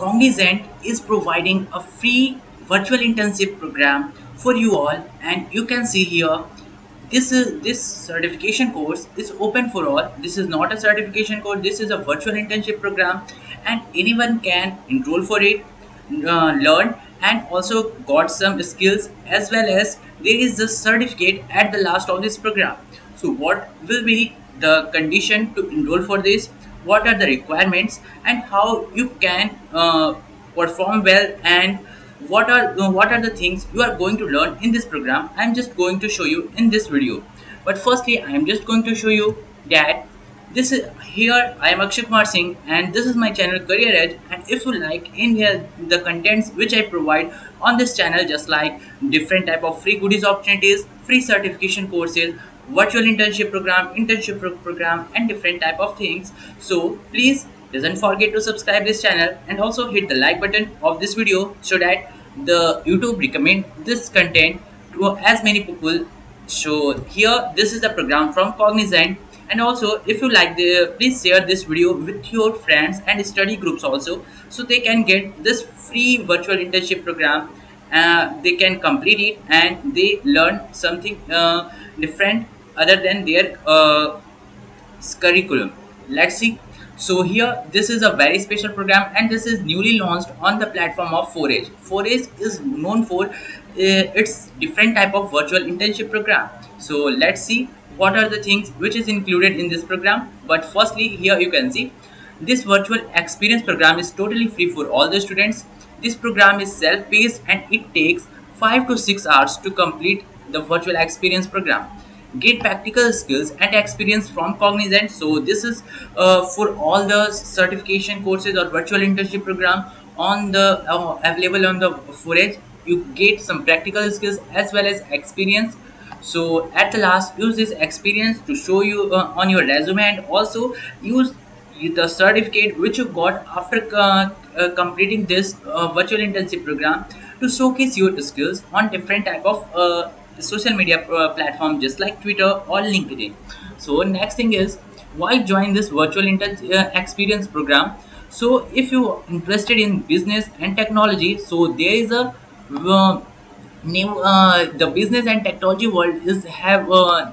Cognizant is providing a free virtual internship program for you all, and you can see here this certification course is open for all. This is not a certification course, this is a virtual internship program, and anyone can enroll for it, learn, and also got some skills, as well as there is the certificate at the last of this program. So what will be the condition to enroll for this, what are the requirements, and how you can perform well, and what are the things you are going to learn in this program, I'm just going to show you in this video. But firstly, I am just going to show you that this is here. I am Akshay Kumar Singh, and this is my channel Career Edge. And if you like in here the contents which I provide on this channel, just like different type of free goodies opportunities, free certification courses, virtual internship program, and different type of things. So please doesn't forget to subscribe this channel and also hit the like button of this video so that the YouTube recommend this content to as many people. So here this is the program from Cognizant, and also if you like the, please share this video with your friends and study groups also, so they can get this free virtual internship program. They can complete it and they learn something different other than their curriculum. Let's see. So here this is a very special program, and this is newly launched on the platform of 4H. 4H is known for its different type of virtual internship program. So let's see what are the things which is included in this program. But firstly, here you can see this virtual experience program is totally free for all the students. This program is self-paced and it takes 5 to 6 hours to complete the virtual experience program. Get practical skills and experience from Cognizant. So this is for all the certification courses or virtual internship program on the available on the 4H. You get some practical skills as well as experience. So at the last, use this experience to show you on your resume, and also use the certificate which you got after completing this virtual internship program to showcase your skills on different type of social media platform, just like Twitter or LinkedIn. So next thing is, why join this virtual experience program? So if you interested in business and technology, so there is a uh, new the business and technology world is have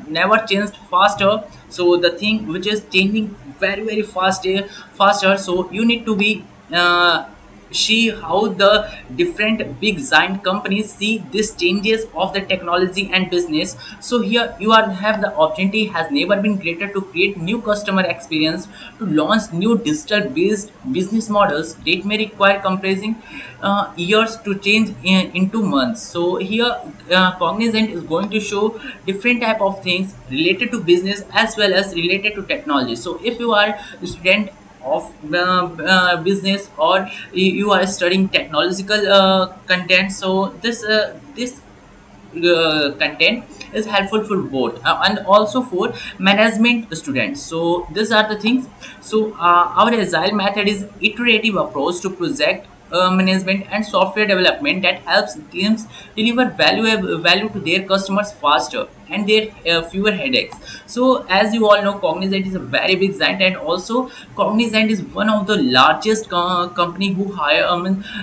never changed faster. So the thing which is changing very fast, faster, so you need to be see how the different big giant companies see these changes of the technology and business. So here you are have the opportunity has never been greater to create new customer experience, to launch new digital based business models that may require compressing years to change into months. So here Cognizant is going to show different type of things related to business as well as related to technology. So if you are a student of business, or you are studying technological content, so this content is helpful for both and also for management students. So these are the things. So our agile method is iterative approach to project management and software development that helps teams deliver value to their customers faster and their fewer headaches. So as you all know, Cognizant is a very big giant, and also Cognizant is one of the largest company who hire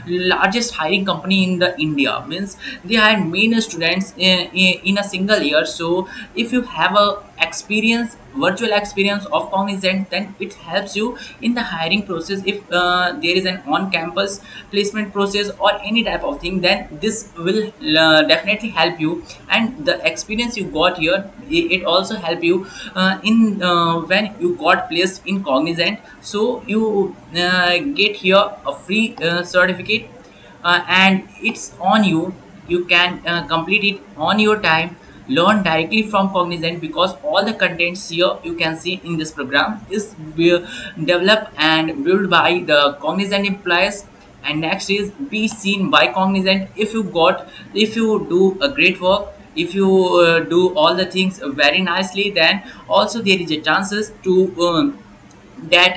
largest hiring company in the India. Means they hire many students in a single year. So if you have a experience, virtual experience of Cognizant, then it helps you in the hiring process. If there is an on-campus placement process or any type of thing, then this will definitely help you. And the experience you got here, it also help you in when you got placed in Cognizant. So you get here a free certificate, and it's on you. You can complete it on your time, learn directly from Cognizant, because all the contents here you can see in this program is developed and built by the Cognizant employees. And next is, be seen by Cognizant. If you do a great work, if you do all the things very nicely, then also there is a chances to that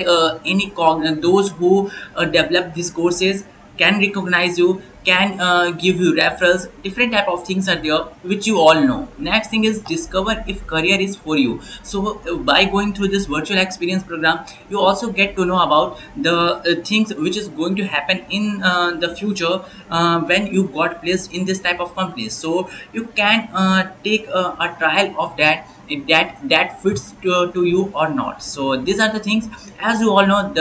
those who develop these courses can recognize you, can give you referrals. Different type of things are there which you all know. Next thing is discover if career is for you. So by going through this virtual experience program, you also get to know about the things which is going to happen in the future when you got placed in this type of companies. So you can take a trial of that, if that fits to you or not. So these are the things. As you all know,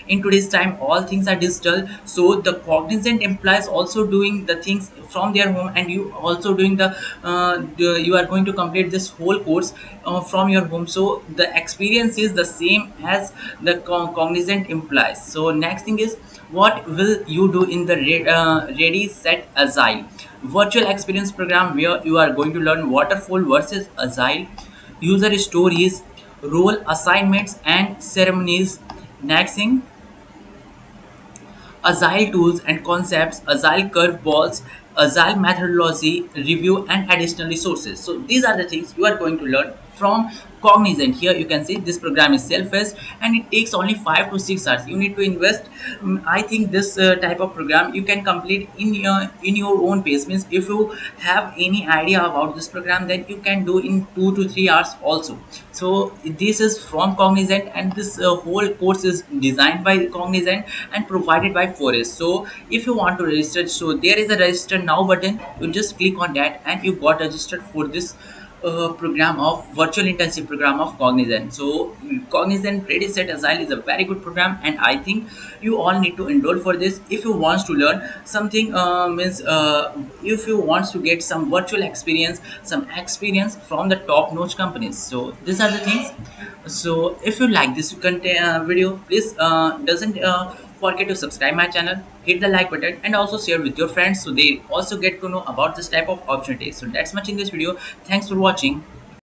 in today's time all things are digital, so the cognizant employees also doing the things from their home, and you also doing you are going to complete this whole course from your home. So the experience is the same as the cognizant implies. So next thing is, what will you do in the ready set agile virtual experience program, where you are going to learn waterfall versus agile, user stories, role assignments and ceremonies. Next thing, agile tools and concepts, agile curveballs, agile methodology, review, and additional resources. So these are the things you are going to learn from Cognizant. Here you can see this program is self-paced and it takes only 5 to 6 hours. You need to invest. I think this type of program you can complete in your own pace. Means if you have any idea about this program, then you can do in 2 to 3 hours also. So this is from Cognizant, and this whole course is designed by Cognizant and provided by Forest. So if you want to register, so there is a register now button. You just click on that and you got registered for this program of virtual intensive program of Cognizant. So Cognizant Ready Set Agile is a very good program, and I think you all need to enroll for this if you want to learn something. Means if you want to get some virtual experience, some experience from the top notch companies. So these are the things. So if you like this content video, please doesn't forget to subscribe my channel, hit the like button, and also share with your friends so they also get to know about this type of opportunity. So that's much in this video. Thanks for watching.